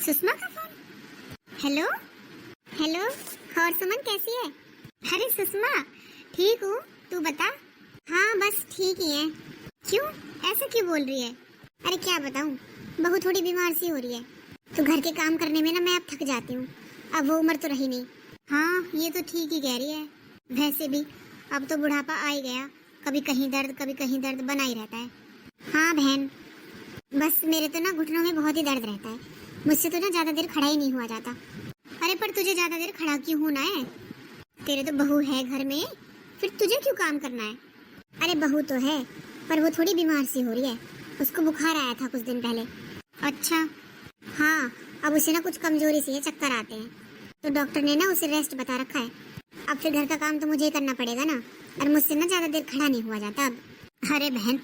सुषमा का phone. Hello hello. और सुमन कैसी है? अरे सुषमा ठीक हूँ, तू बता। हाँ बस ठीक ही है। क्यों ऐसे क्यों बोल रही है? अरे क्या बताऊँ, बहू थोड़ी बीमार सी हो रही है, तो घर के काम करने में ना मैं अब थक जाती हूँ। अब वो उम्र तो रही नहीं। हाँ ये तो ठीक ही कह रही है। वैसे भी अब तो बुढ़ापा आ ही गया, कभी कहीं दर्द बना ही रहता है। हाँ बहन, बस मेरे तो ना घुटनों में बहुत ही दर्द रहता है, मुझसे तो ना ज्यादा देर खड़ा ही नहीं हुआ जाता। अरे पर तुझे ज्यादा देर खड़ा क्यों होना है? तेरे तो बहू है घर में, फिर तुझे क्यों काम करना है? अरे बहू तो है, पर वो थोड़ी बीमार सी हो रही है, उसको बुखार आया था कुछ दिन पहले। अच्छा हाँ, अब उसे ना कुछ कमजोरी सी है, चक्कर आते हैं, तो डॉक्टर ने ना उसे रेस्ट बता रखा है। अब फिर घर का काम तो मुझे ही करना पड़ेगा ना, और मुझसे ना ज्यादा देर खड़ा नहीं हुआ जाता अब। अरे बहन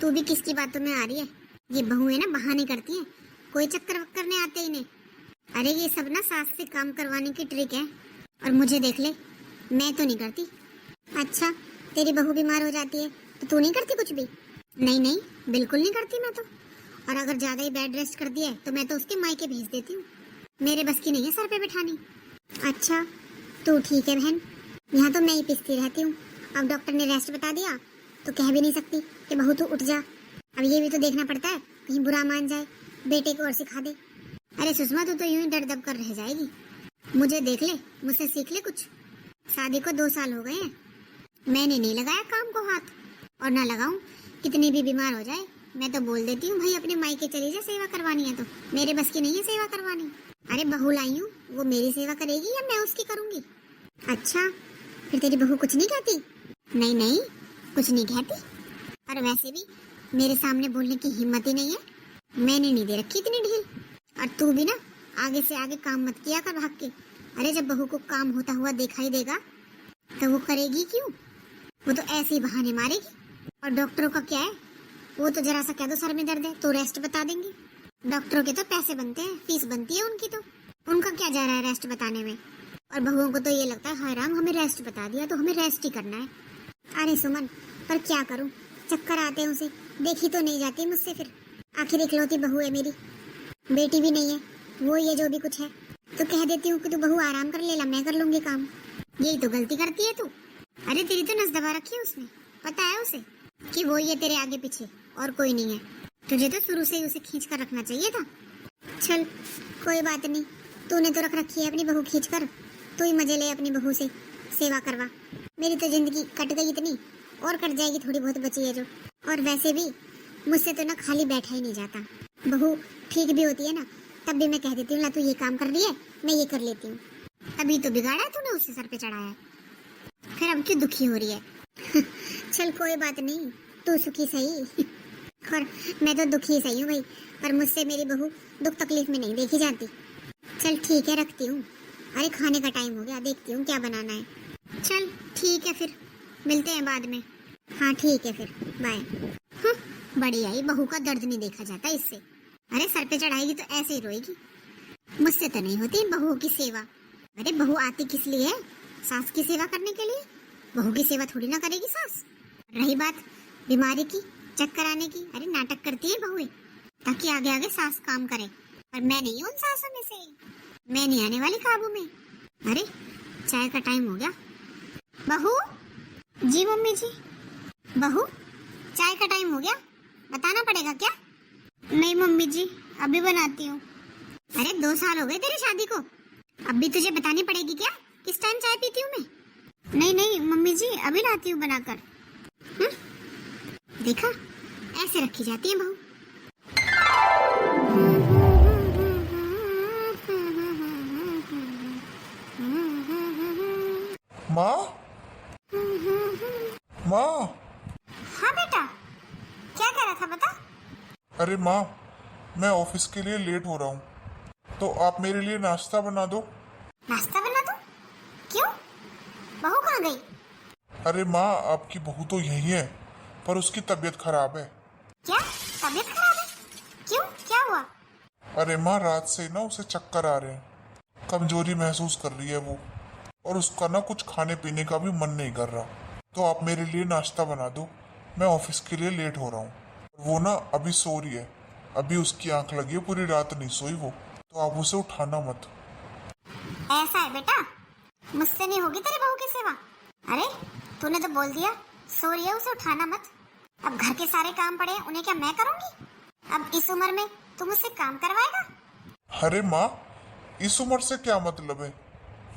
तू भी किसकी बातों में आ रही है? ये बहू है ना बहाने करती है, कोई चक्कर वक्कर नहीं आते इन्हें। अरे ये सब ना सास से काम करवाने की ट्रिक है, और मुझे देख ले, मैं तो नहीं करती। अच्छा तेरी बहू बीमार हो जाती है तो तू नहीं करती कुछ भी? नहीं नहीं बिल्कुल नहीं करती मैं तो, और अगर ज्यादा ही बेड रेस्ट कर दिया है तो मैं तो उसके मायके भेज देती हूँ, मेरे बस की नहीं है सर पे बिठानी। अच्छा तू ठीक है बहन, यहाँ तो मैं ही पिसती रहती हूँ। अब डॉक्टर ने रेस्ट बता दिया तो कह भी नहीं सकती कि बहू तू उठ जा। अब ये भी तो देखना पड़ता है, कहीं बुरा मान जाए, बेटे को और सिखा दे। अरे सुषमा तू तो यूं ही दर दब कर रह जाएगी, मुझे देख ले, मुझसे सीख ले कुछ। शादी को 2 साल हो गए हैं, मैंने नहीं लगाया काम को हाथ, और ना लगाऊं। कितनी भी बीमार हो जाए मैं तो बोल देती हूँ भाई अपने मायके चली जा, सेवा करवानी है तो। मेरे बस की नहीं है सेवा करवानी। अरे बहू लाई हूँ, वो मेरी सेवा करेगी या मैं उसकी करूंगी? अच्छा फिर तेरी बहू कुछ नहीं कहती? नहीं नहीं कुछ नहीं कहती, और वैसे भी मेरे सामने बोलने की हिम्मत ही नहीं है, मैंने नहीं दे रखी इतनी ढील। और तू भी ना आगे से आगे काम मत किया कर भाग के। अरे जब बहू को काम होता हुआ देखा ही देगा तो वो करेगी क्यों? वो तो ऐसे ही बहाने मारेगी। और डॉक्टरों का क्या है, वो तो जरा सा कह दो सर में दर्द है तो रेस्ट बता देंगे। डॉक्टरों के तो पैसे बनते हैं, फीस बनती है उनकी, तो उनका क्या जा रहा है रेस्ट बताने में। और बहुओं को तो ये लगता है हाय राम हमें रेस्ट बता दिया तो हमें रेस्ट ही करना है। अरे सुमन पर क्या करूं, चक्कर आते हैं उसे, देखी तो नहीं जाती मुझसे फिर। आखिर इकलौती बहू है मेरी, बेटी भी नहीं है, वो ये जो भी कुछ है, तो कह देती हूँ कि तू बहू आराम कर ले ला, मैं कर लूंगी काम। यही तो गलती करती है तू। अरे तेरी तो नस दबा रखी है उसने, पता है उसे कि वो ये तेरे आगे पीछे और कोई नहीं है। तुझे तो शुरू से ही उसे खींच कर रखना चाहिए था। चल कोई बात नहीं, तूने तो रख रखी है अपनी बहू खींच कर, तू ही मजे ले अपनी बहू से, सेवा करवा। मेरी तो जिंदगी कट गई इतनी, और कट जाएगी थोड़ी बहुत बची है जो। और वैसे भी मुझसे तो ना खाली बैठा ही नहीं जाता। बहू ठीक भी होती है ना तब भी मैं कह देती हूँ ला तू ये काम कर रही है मैं ये कर लेती हूँ। अभी तो बिगाड़ा है तूने, उससे सर पे चढ़ाया, फिर अब क्यों दुखी हो रही है? चल कोई बात नहीं, तू सुखी सही और मैं तो दुखी सही हूँ भाई, पर मुझसे मेरी बहू दुख तकलीफ में नहीं देखी जाती। चल ठीक है रखती हूँ, अरे खाने का टाइम हो गया, देखती हूँ क्या बनाना है। चल ठीक है फिर मिलते हैं बाद में। हाँ ठीक है फिर बाय। बड़ी आई बहू का दर्द नहीं देखा जाता इससे। अरे सर पे चढ़ाएगी तो ऐसे ही रोएगी, मुझसे तो नहीं होती बहू की सेवा। अरे बहू आती किस लिए है? सास की सेवा करने के लिए, बहू की सेवा थोड़ी ना करेगी सास। रही बात बीमारी की, चक्कर आने की, अरे नाटक करती है बहुएं ताकि आगे आगे सास काम करे, पर मैं नहीं हूँ उन सासों में से, मैं नहीं आने वाली काबू में। अरे चाय का टाइम हो गया। बहू जी मम्मी जी। बहू चाय का टाइम हो गया, बताना पड़ेगा क्या? नहीं मम्मी जी अभी बनाती हूँ। अरे 2 साल हो गए तेरी शादी को, अब भी तुझे बतानी पड़ेगी क्या किस टाइम चाय पीती हूँ मैं? नहीं नहीं मम्मी जी अभी लाती हूँ बनाकर। देखा ऐसे रखी जाती है बहू। माँ माँ। हाँ बेटा क्या कह रहा था बता। अरे माँ मैं ऑफिस के लिए लेट हो रहा हूँ, तो आप मेरे लिए नाश्ता बना दो। नाश्ता बना दो? क्यों, बहू कहाँ गई? अरे माँ आपकी बहू तो यही है, पर उसकी तबीयत खराब है। क्या तबीयत खराब है? क्यों क्या हुआ? अरे माँ रात से ना उसे चक्कर आ रहे हैं, कमजोरी महसूस कर रही है वो, और उसका ना कुछ खाने पीने का भी मन नहीं कर रहा। तो आप मेरे लिए नाश्ता बना दो, मैं ऑफिस के लिए लेट हो रहा हूँ। वो ना अभी सो रही है, अभी उसकी आंख लगी है, पूरी रात नहीं सोई वो, तो तो आप उसे उठाना मत। ऐसा है बेटा, मुझसे नहीं होगी तेरी बहू की सेवा। अरे तूने तो बोल दिया, सो रही है उसे उठाना मत। अब घर के सारे काम पड़े हैं, उन्हें क्या मैं करूंगी? अब इस उम्र में तू मुझसे काम करवाएगा? अरे माँ, इस उम्र से क्या मतलब है?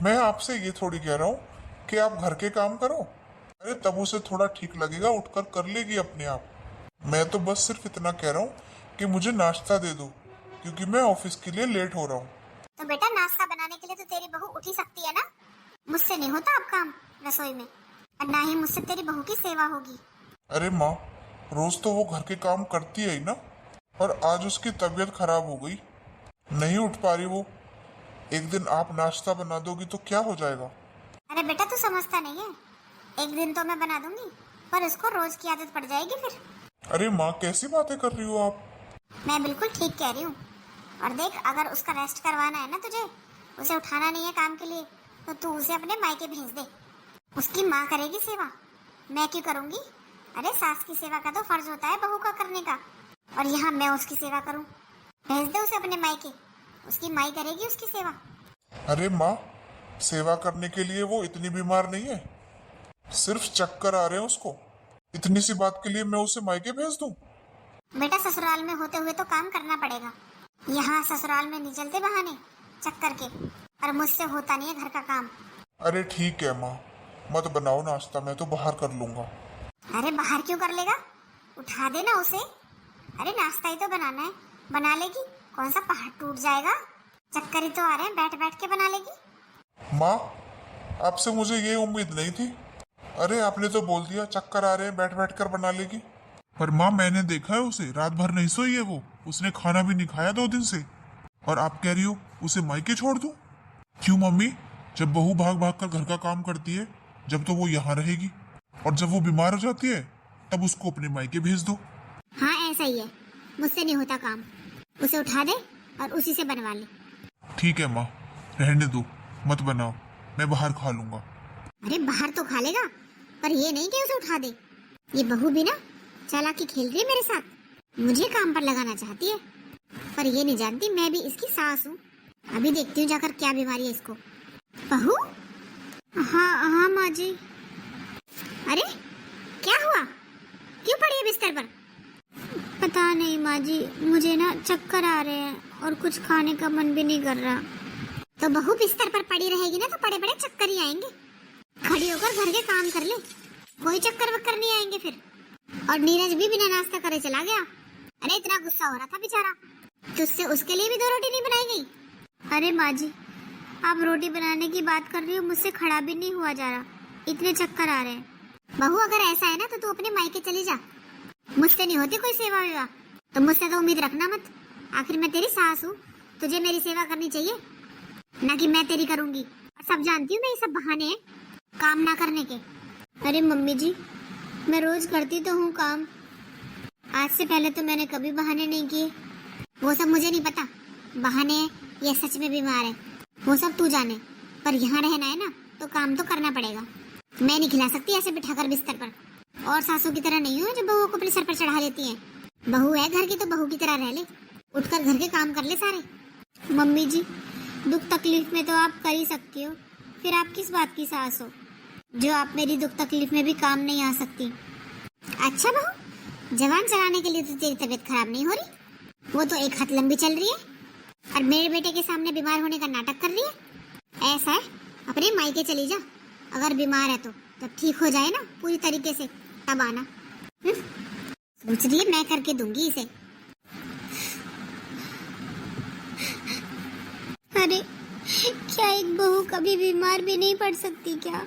मैं आपसे ये थोड़ी कह रहा हूँ कि आप घर के काम करो। अरे तब उसे थोड़ा ठीक लगेगा, उठकर कर लेगी अपने आप। मैं तो बस सिर्फ इतना कह रहा हूँ कि मुझे नाश्ता दे दो, क्योंकि मैं ऑफिस के लिए लेट हो रहा हूँ। तो बेटा नाश्ता बनाने के लिए तो तेरी बहू उठ ही सकती है ना। मुझसे नहीं होता अब काम रसोई में, और ना ही मुझसे तेरी बहू की सेवा होगी। अरे माँ, रोज तो वो घर के काम करती है ही ना, और आज उसकी तबीयत खराब हो गई, नहीं उठ पा रही वो। एक दिन आप नाश्ता बना दोगी तो क्या हो जाएगा? अरे बेटा तू समझता नहीं है, एक दिन तो मैं बना दूंगी, पर उसको रोज की आदत पड़ जाएगी फिर। अरे माँ, कैसी बातें कर रही हो आप? मैं बिल्कुल ठीक कह रही हूँ। और देख, अगर उसका रेस्ट करवाना है ना तुझे, उसे उठाना नहीं है काम के लिए, तो तू उसे अपने मायके भेज दे। उसकी माँ करेगी सेवा, मैं क्यों करूंगी? अरे सास की सेवा का तो फर्ज होता है बहू का करने का, और यहाँ मैं उसकी सेवा करूँ? भेज दे उसे अपने मायके, उसकी माई करेगी उसकी सेवा। अरे माँ, सेवा करने के लिए वो इतनी बीमार नहीं है, सिर्फ चक्कर आ रहे हैं उसको। इतनी सी बात के लिए मैं उसे मायके भेज दूं? बेटा ससुराल में होते हुए तो काम करना पड़ेगा। यहाँ ससुराल में नहीं चलते बहाने चक्कर के, और मुझसे होता नहीं है घर का काम। अरे ठीक है माँ, मत बनाओ नाश्ता, मैं तो बाहर कर लूंगा। अरे बाहर क्यों कर लेगा, उठा देना उसे। अरे नाश्ता ही तो बनाना है, बना लेगी। कौन सा पहाड़ टूट जाएगा, चक्कर ही तो आ रहे हैं, बैठ बैठ के बना लेगी। माँ, आपसे मुझे ये उम्मीद नहीं थी। अरे आपने तो बोल दिया चक्कर आ रहे हैं, बैठ बैठ कर बना लेगी। पर माँ, मैंने देखा है उसे, रात भर नहीं सोई है वो, उसने खाना भी नहीं खाया 2 दिन से, और आप कह रही हो उसे मायके छोड़ दूं? क्यों मम्मी, जब बहू भाग भाग कर घर का काम करती है, जब तो वो यहाँ रहेगी, और जब वो बीमार हो जाती है तब उसको अपने मायके भेज दो। हाँ ऐसा ही है, मुझसे नहीं होता काम। उसे उठा दे और उसी से बनवा ले। ठीक है माँ, रहने दो, मत बनाओ, मैं बाहर खा लूंगा। अरे बाहर तो खा लेगा, पर ये नहीं कि उसे उठा दे। ये बहू भी ना चालाकी खेल रही है मेरे साथ, मुझे काम पर लगाना चाहती है, पर ये नहीं जानती मैं भी इसकी सास हूँ। अभी देखती हूँ जाकर क्या बीमारी है इसको। बहू? हाँ हाँ माँ जी। अरे क्या हुआ, क्यों पड़ी है बिस्तर पर? पता नहीं माँ जी, मुझे ना चक्कर आ रहे हैं और कुछ खाने का मन भी नहीं कर रहा। तो बहू बिस्तर पर पड़ी रहेगी ना तो बड़े बड़े चक्कर ही आएंगे। खड़ी होकर घर के काम कर ले, कोई चक्कर वक्कर नहीं आएंगे फिर। और नीरज भी बिना नाश्ता करे चला गया। अरे इतना गुस्सा हो रहा था बेचारा, तुझसे उसके लिए भी 2 रोटी नहीं बनाई गई? अरे माँ जी, आप रोटी बनाने की बात कर रही हो, मुझसे खड़ा भी नहीं हुआ जा रहा, इतने चक्कर आ रहे हैं। बहू अगर ऐसा है ना तो तू अपने मायके चली जा, मुझसे नहीं होती कोई सेवा वेवा, तो मुझसे तो उम्मीद रखना मत। आखिर मैं तेरी सास हूँ, तुझे मेरी सेवा करनी चाहिए, ना कि मैं तेरी करूंगी। और सब जानती हूँ मैं, ये सब बहाने हैं काम ना करने के। अरे मम्मी जी, मैं रोज करती तो हूँ काम, आज से पहले तो मैंने कभी बहाने नहीं किए। वो सब मुझे नहीं पता, बहाने हैं या सच में बीमार है वो सब तू जाने, पर यहाँ रहना है ना तो काम तो करना पड़ेगा। मैं नहीं खिला सकती ऐसे बिठाकर बिस्तर पर, और सासू की तरह नहीं हूँ जो बहू को अपने सर पर चढ़ा लेती है। बहू है घर की तो बहू की तरह रह ले, उठकर घर के काम कर ले सारे। मम्मी जी, दुख तकलीफ में तो आप कर ही सकती हो, फिर आप किस बात की सास हो जो आप मेरी दुख तकलीफ में भी काम नहीं आ सकती? अच्छा बहू, जवान चलाने के लिए तो तेरी तबीयत खराब नहीं हो रही, वो तो एक हाथ लंबी चल रही है और मेरे बेटे के सामने बीमार होने का नाटक कर रही है। ऐसा है, अपने मायके चली जा, अगर बीमार है तो जब ठीक हो जाए ना पूरी तरीके से तब आना। सोच रही है मैं करके दूंगी इसे। अरे क्या एक बहू कभी बीमार भी नहीं पड़ सकती क्या?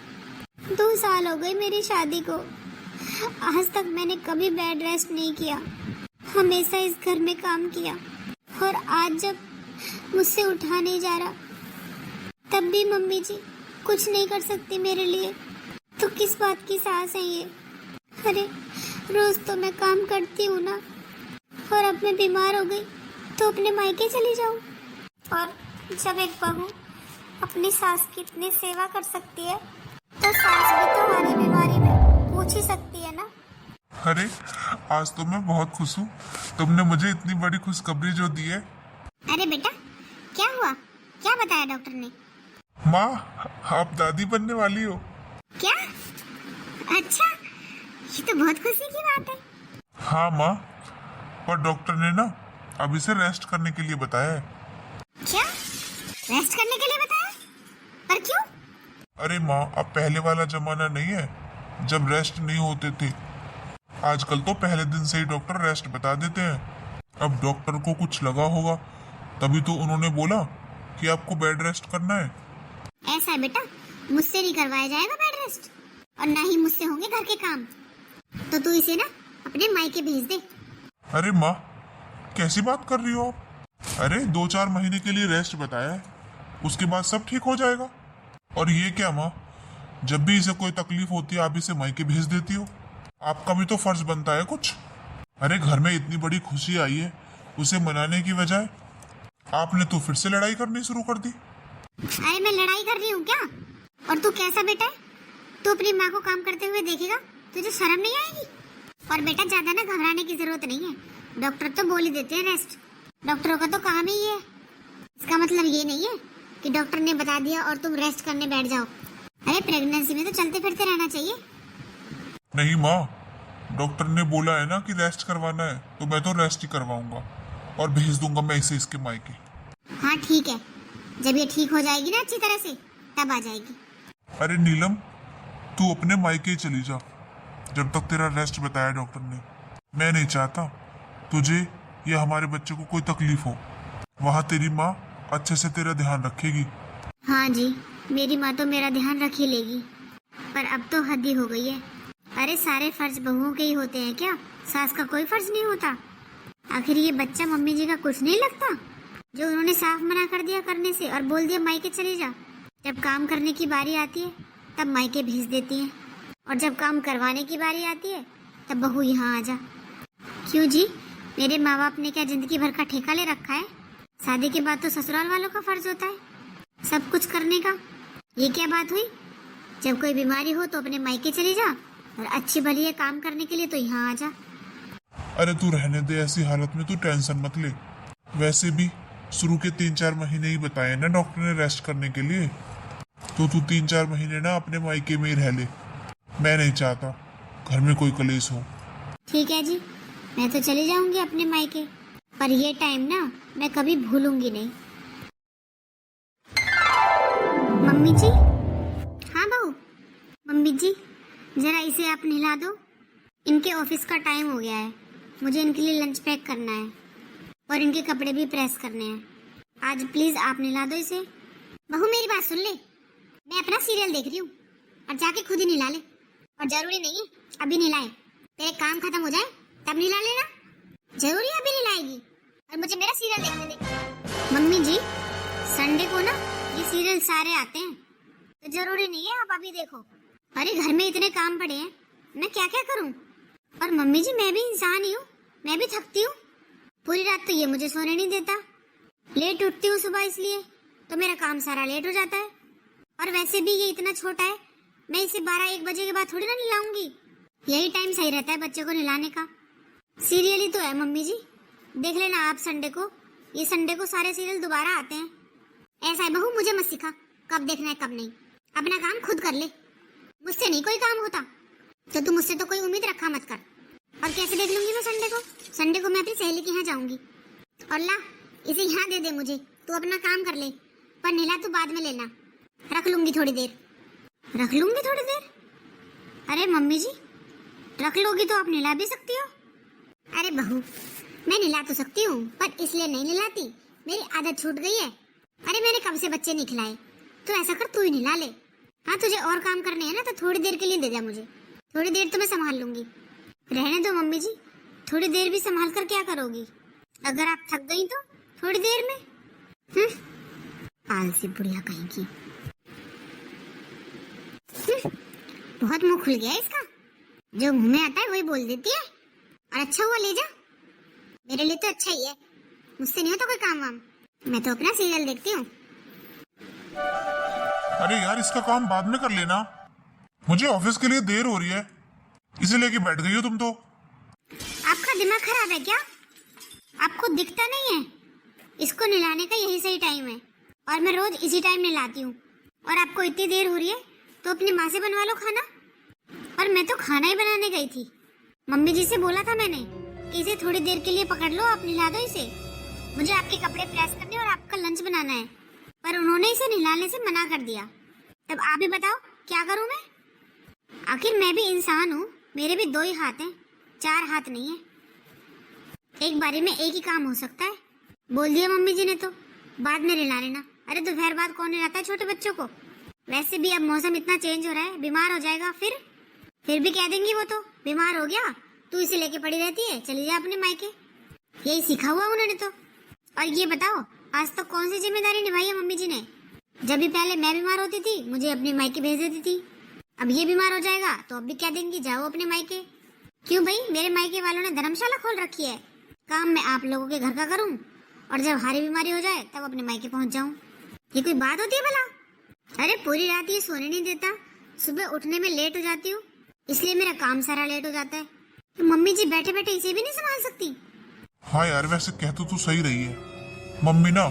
2 साल हो गए मेरी शादी को, आज तक मैंने कभी बेड रेस्ट नहीं किया, हमेशा इस घर में काम किया, और आज जब मुझसे उठा नहीं जा रहा तब भी मम्मी जी कुछ नहीं कर सकती मेरे लिए, तो किस बात की सास है ये? अरे रोज तो मैं काम करती हूँ ना, और अब मैं बीमार हो गई तो अपने मायके चली जाऊँ। और जब एक बहू अपनी सास की इतनी सेवा कर सकती है तो सास भी तो हमारी बीमारी में पूछ ही सकती है ना। अरे आज तो मैं बहुत खुश हूँ, तुमने मुझे इतनी बड़ी खुशखबरी जो दी है। अरे बेटा क्या बताया डॉक्टर ने? माँ, आप दादी बनने वाली हो। क्या? अच्छा, ये तो बहुत खुशी की बात है। हाँ माँ, पर डॉक्टर ने ना अब इसे रेस्ट करने के लिए बताया है। क्या? रेस्ट करने के लिए बताया? पर क्यों? अरे माँ, अब पहले वाला जमाना नहीं है जब रेस्ट नहीं होते थे। आजकल तो पहले दिन से ही डॉक्टर रेस्ट बता देते हैं। अब डॉक्टर को कुछ लगा होगा, तभी तो उन्होंने बोला कि आपको बेड रेस्ट करना है। ऐसा है बेटा, मुझसे नहीं करवाया जाएगा बेड रेस्ट, और ना ही मुझसे होंगे घर के काम। तो तू इसे ना अपने मायके भेज दे। अरे माँ, कैसी बात कर रही हो आप? अरे 2-4 महीने के लिए रेस्ट बताया है, उसके बाद सब ठीक हो जाएगा। और ये क्या माँ, जब भी इसे कोई तकलीफ होती है आप इसे मायके भेज देती हो। आपका भी तो फर्ज बनता है कुछ। अरे घर में इतनी बड़ी खुशी आई है, उसे मनाने की बजाय आपने तो फिर से लड़ाई करनी शुरू कर दी। अरे मैं लड़ाई कर रही हूँ क्या? और तू कैसा बेटा है? तू अपनी माँ को काम करते हुए देखेगा, तुझे शर्म नहीं आएगी? और बेटा ज्यादा ना घबराने की जरूरत नहीं है, डॉक्टर तो बोल ही देते हैं रेस्ट। डॉक्टरों का तो काम ही है। इसका मतलब ये नहीं है कि डॉक्टर ने बता दिया और तुम रेस्ट करने बैठ जाओ। अरे प्रेगनेंसी में तो चलते फिरते रहना चाहिए। नहीं माँ, डॉक्टर ने बोला है ना कि रेस्ट करवाना है, तो मैं तो रेस्ट ही करवाऊंगा और भेज दूंगा मैं इसे इसके मायके। हाँ ठीक है, जब ये ठीक हो जाएगी ना अच्छी तरह से, तब आ जाएगी। अरे नीलम, तू अपने मायके ही चली जा जब तक तेरा रेस्ट बताया डॉक्टर ने। मैं नहीं चाहता तुझे या हमारे बच्चे को कोई तकलीफ हो। वहाँ तेरी माँ अच्छे से तेरा ध्यान रखेगी। हाँ जी, मेरी माँ तो मेरा ध्यान रख ही लेगी, पर अब तो हद ही हो गई है। अरे सारे फर्ज बहुओं के ही होते हैं क्या? सास का कोई फर्ज नहीं होता? आखिर ये बच्चा मम्मी जी का कुछ नहीं लगता, जो उन्होंने साफ मना कर दिया करने से और बोल दिया मायके चली जा। जब काम करने की बारी आती है तब मायके भेज देती हैं, और जब काम करवाने की बारी आती है तब बहू यहाँ आ जा। क्यों जी, मेरे माँ बाप ने क्या जिंदगी भर का ठेका ले रखा है? शादी के बाद तो ससुराल वालों का फर्ज होता है सब कुछ करने का। ये क्या बात हुई? जब कोई बीमारी हो तो अपने मायके चली जा, और अच्छी भली है काम करने के लिए तो यहाँ आ जा। अरे तू रहने दे, ऐसी हालत में तू टेंशन मत ले। वैसे भी शुरू के 3-4 महीने ही बताए ना डॉक्टर ने रेस्ट करने के लिए, तो तू 3-4 महीने ना अपने मायके में ही रह ले। मैं नहीं चाहता घर में कोई कलेश हो। ठीक है जी, मैं तो चली जाऊंगी अपने मायके, पर ये टाइम ना मैं कभी भूलूंगी नहीं। मम्मी जी। हाँ बहू। मम्मी जी, जरा इसे आप नहला दो। इनके ऑफिस का टाइम हो गया है, मुझे इनके लिए लंच पैक करना है और इनके कपड़े भी प्रेस करने हैं। आज प्लीज आप नहला दो इसे। बहू मेरी बात सुन ले, मैं अपना सीरियल देख रही हूँ, और जाके खुद ही नहला ले। और जरूरी नहीं है अभी नहलाए, तेरे काम खत्म हो जाए तब नहला लेना। जरूरी अभी नहलाएगी और मुझे मेरा सीरियल देखने दे। मम्मी जी, संडे को ना ये सीरियल सारे आते हैं, तो जरूरी नहीं है आप अभी देखो। अरे घर में इतने काम पड़े हैं, मैं क्या क्या करूं? और मम्मी जी मैं भी इंसान ही हूँ, मैं भी थकती हूँ। पूरी रात तो ये मुझे सोने नहीं देता, लेट उठती हूँ सुबह, इसलिए तो मेरा काम सारा लेट हो जाता है। और वैसे भी ये इतना छोटा है, मैं इसे 12-1 बजे के बाद थोड़ी ना नहलाऊंगी। यही टाइम सही रहता है बच्चे को नहलाने का। सीरियल ही तो है मम्मी जी, देख लेना आप संडे को। ये संडे को सारे सीरियल दोबारा आते हैं। ऐसा है बहू, मुझे मत सिखा कब देखना है कब नहीं, अपना काम खुद कर ले। मुझसे नहीं कोई काम होता, तो तू मुझसे तो कोई उम्मीद रखा मत कर। और कैसे देख लूंगी मैं संडे को? संडे को मैं अपनी सहेली के यहाँ जाऊंगी। और ला, इसे यहाँ दे दे मुझे, तू अपना काम कर ले, पर नहला तू बाद में लेना। रख लूंगी थोड़ी देर। रख लूंगी थोड़ी देर? अरे मम्मी जी, रख लोगी तो आप नहला भी सकती हो। अरे बहू, मैं नहला तो सकती हूँ, पर इसलिए नहीं नहलाती, मेरी आदत छूट गई है। अरे मैंने कब से बच्चे नहीं खिलाए, तो ऐसा कर तू ही नहला ले। हाँ तुझे और काम करने हैं ना, तो थोड़ी देर के लिए दे दे मुझे, थोड़ी देर तो मैं संभाल लूंगी। रहने दो मम्मी जी, थोड़ी देर भी संभाल कर क्या करोगी? अगर आप थक गई तो थोड़ी देर में। आलसी बुढ़िया कहीं की। बहुत मुंह खुल गया इसका, जो मुंह में आता है वही बोल देती है। और अच्छा हुआ ले जा, मेरे लिए तो अच्छा ही है, मुझसे नहीं होता कोई काम वाम, मैं तो अपना सीरियल देखती हूँ। अरे यार, इसका काम बाद में कर लेना, मुझे ऑफिस के लिए देर हो रही है, इसे लेके बैठ गई हो तुम तो। आपका दिमाग खराब है क्या? आपको दिखता नहीं है? इसको नहलाने का यही सही टाइम है, और मैं रोज इसी टाइम नहलाती हूँ। और आपको इतनी देर हो रही है तो अपनी माँ से बनवा लो खाना। और मैं तो खाना ही बनाने गई थी। मम्मी जी से बोला था मैंने कि इसे थोड़ी देर के लिए पकड़ लो, आप नहला दो इसे। मुझे आपके कपड़े प्रेस करने और आपका लंच बनाना है, पर उन्होंने इसे नहलाने से मना कर दिया। तब आप ही बताओ क्या करूं मैं? आखिर मैं भी इंसान हूँ, मेरे भी 2 ही हाथ हैं, 4 हाथ नहीं है। एक बारी में एक ही काम हो सकता है। बोल दिया मम्मी जी ने तो बाद में नहला लेना। अरे दोपहर बाद कौन नहलाता है छोटे बच्चों को? वैसे भी अब मौसम इतना चेंज हो रहा है, बीमार हो जाएगा। फिर भी कह देंगी वो तो बीमार हो गया, तू इसे लेके पड़ी रहती है, चली जा अपने मायके। यही सीखा हुआ उन्होंने तो। और ये बताओ आज तक कौन सी जिम्मेदारी निभाई है मम्मी जी ने? जब भी पहले मैं बीमार होती थी मुझे अपने मायके भेज देती थी, अब ये बीमार हो जाएगा तो अब भी कह देंगी जाओ अपने मायके। क्यों भाई, मेरे मायके वालों ने धर्मशाला खोल रखी है, काम मैं आप लोगों के घर का करूं और जब हारी बीमारी हो जाए तब अपने मायके पहुंच जाऊं। ये कोई बात होती है भला? अरे पूरी रात ये सोने नहीं देता, सुबह उठने में लेट हो जाती हूँ, इसलिए मेरा काम सारा लेट हो जाता है। तो मम्मी जी बैठे बैठे इसे भी नहीं संभाल सकती? हाँ यार, वैसे कह तो तू सही रही है, मम्मी ना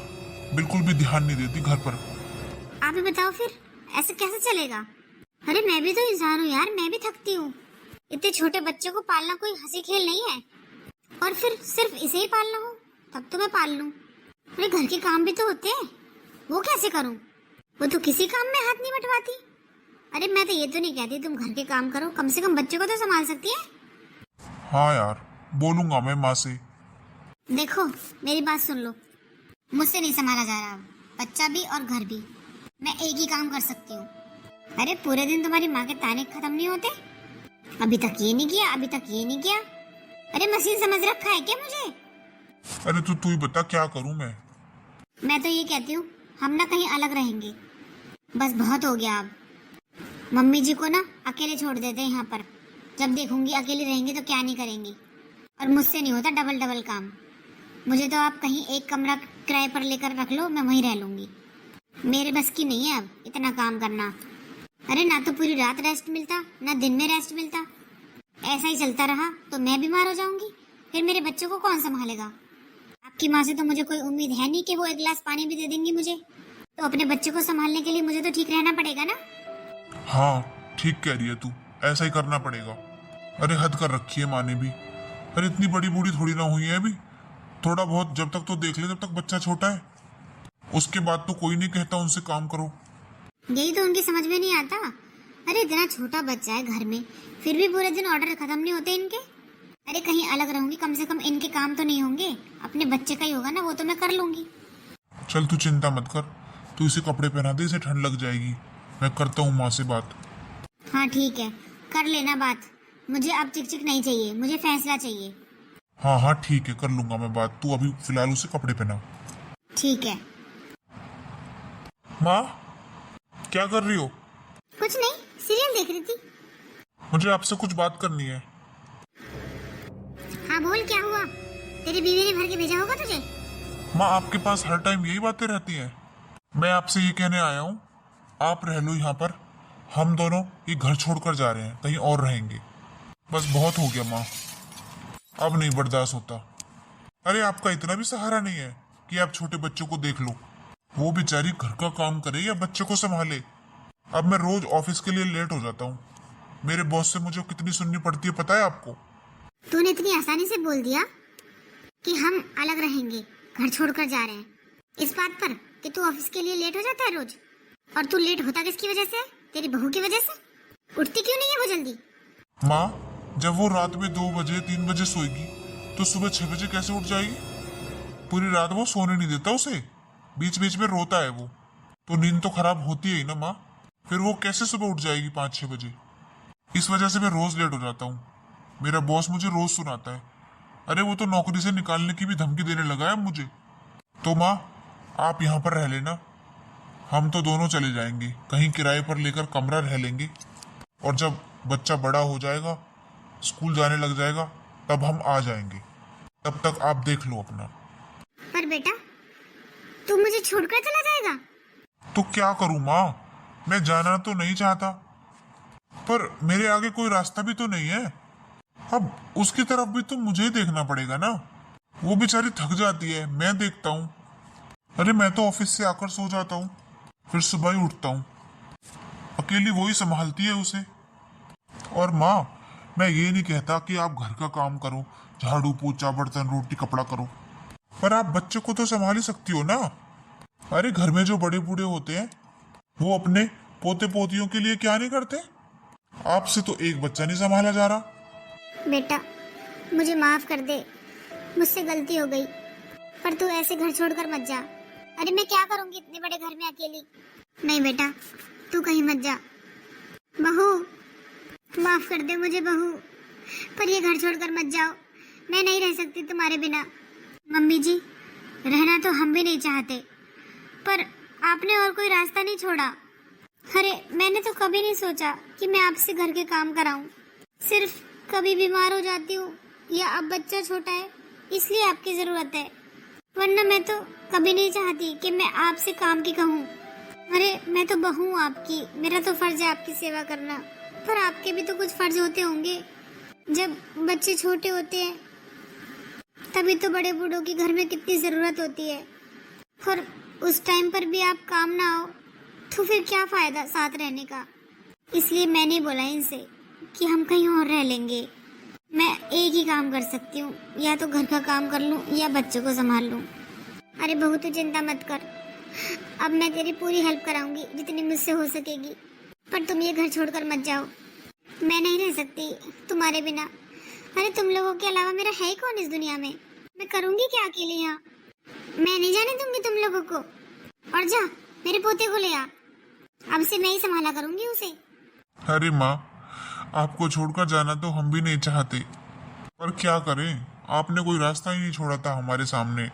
बिल्कुल भी ध्यान नहीं देती घर पर। आप ही बताओ फिर ऐसे कैसे चलेगा? अरे मैं भी तो इंसान हूँ यार, मैं भी थकती हूँ। इतने छोटे बच्चे को पालना कोई हंसी खेल नहीं है, और फिर सिर्फ इसे ही पालना हो तब तो मैं पाल लूँ। अरे घर के काम भी तो होते हैं, वो कैसे करूँ? वो तो किसी काम में हाथ नहीं बटवाती। अरे मैं तो ये तो नहीं कहती तुम घर के काम करो, कम से कम बच्चे को तो संभाल सकती है। हाँ यार, बोलूंगा मैं माँ से। देखो मेरी बात सुन लो, मुझसे नहीं संभाला जा रहा, बच्चा भी और घर भी। मैं एक ही काम कर सकती हूँ। अरे पूरे दिन तुम्हारी माँ के ताने खत्म नहीं होते, अभी तक ये नहीं किया, अभी तक ये नहीं किया। अरे मशीन समझ रखा है क्या मुझे? अरे तू ही बता क्या करूँ मैं? मैं तो ये कहती हूँ हम ना कहीं अलग रहेंगे, बस बहुत हो गया अब। मम्मी जी को ना अकेले छोड़ देते हैं यहाँ पर, जब देखूंगी अकेले रहेंगे तो क्या नहीं करेंगी। और मुझसे नहीं होता डबल काम। मुझे तो आप कहीं एक कमरा किराए पर लेकर रख लो, मैं वहीं रह लूंगी। मेरे बस की नहीं है अब इतना काम करना। अरे ना तो पूरी रात रेस्ट मिलता, ना दिन में रेस्ट मिलता। ऐसा ही चलता रहा तो मैं बीमार हो जाऊंगी, फिर मेरे बच्चों को कौन संभालेगा? आपकी माँ से तो मुझे कोई उम्मीद है नहीं कि वो एक गिलास पानी भी दे देंगी मुझे, तो अपने बच्चे को संभालने के लिए मुझे तो ठीक रहना पड़ेगा ना। हाँ ठीक कह रही है तू, ऐसा ही करना पड़ेगा। अरे हद कर रखी है माँ ने भी। अरे इतनी बड़ी बूढ़ी थोड़ी ना हुई है अभी, थोड़ा बहुत जब तक तो देख ले, जब तक बच्चा छोटा है, उसके बाद तो कोई नहीं कहता उनसे काम करो। यही तो उनकी समझ में नहीं आता। अरे इतना छोटा बच्चा है घर में, फिर भी पूरे दिन ऑर्डर खत्म नहीं होते इनके। अरे कहीं अलग रहूंगी, कम से कम इनके काम तो नहीं होंगे, अपने बच्चे का ही होगा ना, वो तो मैं कर लूंगी। चल तू चिंता मत कर, तू इसे कपड़े पहना दे, इसे ठंड लग जाएगी। मैं करता हूँ माँ से बात। हाँ ठीक है, कर लेना बात। मुझे अब चिक नहीं चाहिए, मुझे फैसला चाहिए। हाँ ठीक है, कर लूंगा मैं बात। तू अभी फिलहाल उसे कपड़े पहना। ठीक है। माँ क्या कर रही हो? कुछ नहीं, सीरियल देख रही थी। मुझे आपसे कुछ बात करनी है। हाँ बोल, क्या हुआ? तेरी बीवी ने भर के भेजा होगा तुझे। माँ आपके पास हर टाइम यही बातें रहती हैं। मैं आपसे ये कहने आया हूँ, आप रह लो यहाँ पर, हम दोनों ये घर छोड़कर जा रहे हैं, कहीं और रहेंगे। बस बहुत हो गया माँ, अब नहीं बर्दाश्त होता। अरे आपका इतना भी सहारा नहीं है कि आप छोटे बच्चों को देख लो, वो बेचारी घर का काम करे या बच्चे को संभाले। अब मैं रोज ऑफिस के लिए लेट हो जाता हूँ, मेरे बॉस से मुझे कितनी सुननी पड़ती है पता है आपको? तूने इतनी आसानी से बोल दिया कि हम अलग रहेंगे, घर छोड़कर जा रहे हैं, इस बात पर कि तू ऑफिस के लिए लेट हो जाता है रोज। और तू लेट होता किसकी वजह से? तेरी बहू की वजह से। उठती क्यों नहीं है वो जल्दी? माँ जब वो रात में 2 बजे 3 बजे सोएगी तो सुबह 6 बजे कैसे उठ जाएगी? पूरी रात वो सोने नहीं देता उसे, बीच बीच में रोता है वो, तो नींद तो खराब होती है ही ना माँ। फिर वो कैसे सुबह उठ जाएगी 5-6 बजे? इस वजह से मैं रोज लेट हो जाता हूँ, मेरा बॉस मुझे रोज सुनाता है। अरे वो तो नौकरी से निकालने की भी धमकी देने लगा है मुझे। तो माँ आप यहाँ पर रह लेना, हम तो दोनों चले जाएंगे, कहीं किराए पर लेकर कमरा रह लेंगे, और जब बच्चा बड़ा हो जाएगा, स्कूल जाने लग जाएगा, तब हम आ जाएंगे। तब तक आप देख लो अपना। पर बेटा तू मुझे छोड़कर चला जाएगा? तो क्या करूं माँ, मैं जाना तो नहीं चाहता, पर मेरे आगे कोई रास्ता भी तो नहीं है। अब उसकी तरफ भी तो मुझे ही देखना पड़ेगा ना, वो बेचारी थक जाती है, मैं देखता हूँ। अरे मैं तो ऑफिस से आकर सो जाता हूँ, फिर सुबह ही उठता हूँ। अकेली वही संभालती है उसे। और माँ, मैं ये नहीं कहता कि आप घर का काम करो, झाड़ू पोछा बर्तन रोटी कपड़ा करो, पर आप बच्चे को तो संभाल ही सकती हो ना। अरे घर में जो बड़े बूढ़े होते हैं वो अपने पोते पोतियों के लिए क्या नहीं करते। आपसे तो एक बच्चा नहीं संभाला जा रहा। बेटा, मुझे माफ कर दे, मुझसे गलती हो गई, पर तू ऐसे घर छोड़कर मत जा। अरे मैं क्या करूंगी इतने बड़े घर में अकेली। नहीं बेटा, तू कहीं मत जा। बहू, माफ कर दे मुझे बहू, पर ये घर छोड़कर मत जाओ। मैं नहीं रह सकती तुम्हारे बिना। मम्मी जी, रहना तो हम भी नहीं चाहते, पर आपने और कोई रास्ता नहीं छोड़ा। अरे मैंने तो कभी नहीं सोचा कि मैं आपसे घर के काम कराऊं। सिर्फ कभी बीमार हो जाती हूँ या अब बच्चा छोटा है इसलिए आपकी जरूरत है, वरना मैं तो कभी नहीं चाहती कि मैं आपसे काम की कहूँ। अरे मैं तो बहू हूँ आपकी, मेरा तो फर्ज है आपकी सेवा करना, पर आपके भी तो कुछ फर्ज होते होंगे। जब बच्चे छोटे होते हैं तभी तो बड़े बूढ़ों की घर में कितनी जरूरत होती है, और उस टाइम पर भी आप काम ना आओ तो फिर क्या फायदा साथ रहने का। इसलिए मैंने बोला इनसे कि हम कहीं और रह लेंगे। मैं एक ही काम कर सकती हूँ, या तो घर का काम कर लूँ या बच्चों को संभाल लूँ। अरे बहू तू चिंता मत कर, अब मैं तेरी पूरी हेल्प कराऊंगी जितनी मुझसे हो सकेगी, पर तुम ये घर छोड़कर मत जाओ। मैं नहीं रह सकती तुम्हारे बिना। अरे तुम लोगों के अलावा मेरा है कौन इस दुनिया में। मैं करूंगी क्या अकेले यहाँ। मैं नहीं जाने दूंगी तुम लोगों को। और जा मेरे पोते को ले आ, अब से मैं ही संभाला करूंगी उसे। अरे माँ, आपको छोड़कर जाना तो हम भी नहीं चाहते, पर क्या करें, आपने कोई रास्ता ही नहीं छोड़ा था हमारे सामने।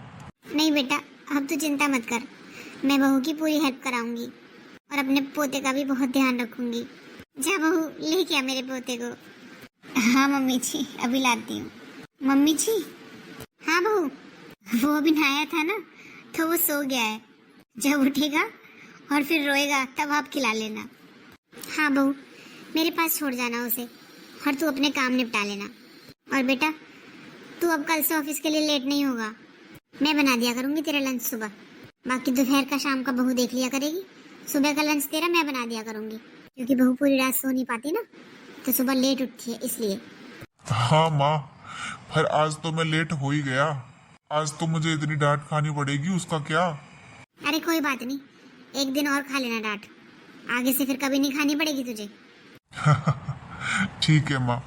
नहीं बेटा, अब तू चिंता मत कर, मैं बहू की पूरी हेल्प कराऊंगी और अपने पोते का भी बहुत ध्यान रखूंगी। जा बहू, लेके आ मेरे पोते को। हाँ मम्मी जी, अभी लाती हूँ। मम्मी जी। हाँ बहू, वो अभी नहाया था ना तो वो सो गया है। जब उठेगा और फिर रोएगा तब आप खिला लेना। हाँ बहू, मेरे पास छोड़ जाना उसे और तू अपने काम निपटा लेना। और बेटा, तू अब कल से ऑफिस के लिए लेट नहीं होगा। मैं बना दिया करूंगी तेरा लंच सुबह, बाकी दोपहर का शाम का बहू देख लिया करेगी। सुबह का लंच तेरा मैं बना दिया करूंगी, क्योंकि बहू पूरी रात सो नहीं पाती ना, तो सुबह लेट उठती है इसलिए। हाँ माँ, पर आज तो मैं लेट हो ही गया। आज तो मुझे इतनी डांट खानी पड़ेगी, उसका क्या। अरे कोई बात नहीं, एक दिन और खा लेना डांट, आगे से फिर कभी नहीं खानी पड़ेगी तुझे। ठीक है माँ।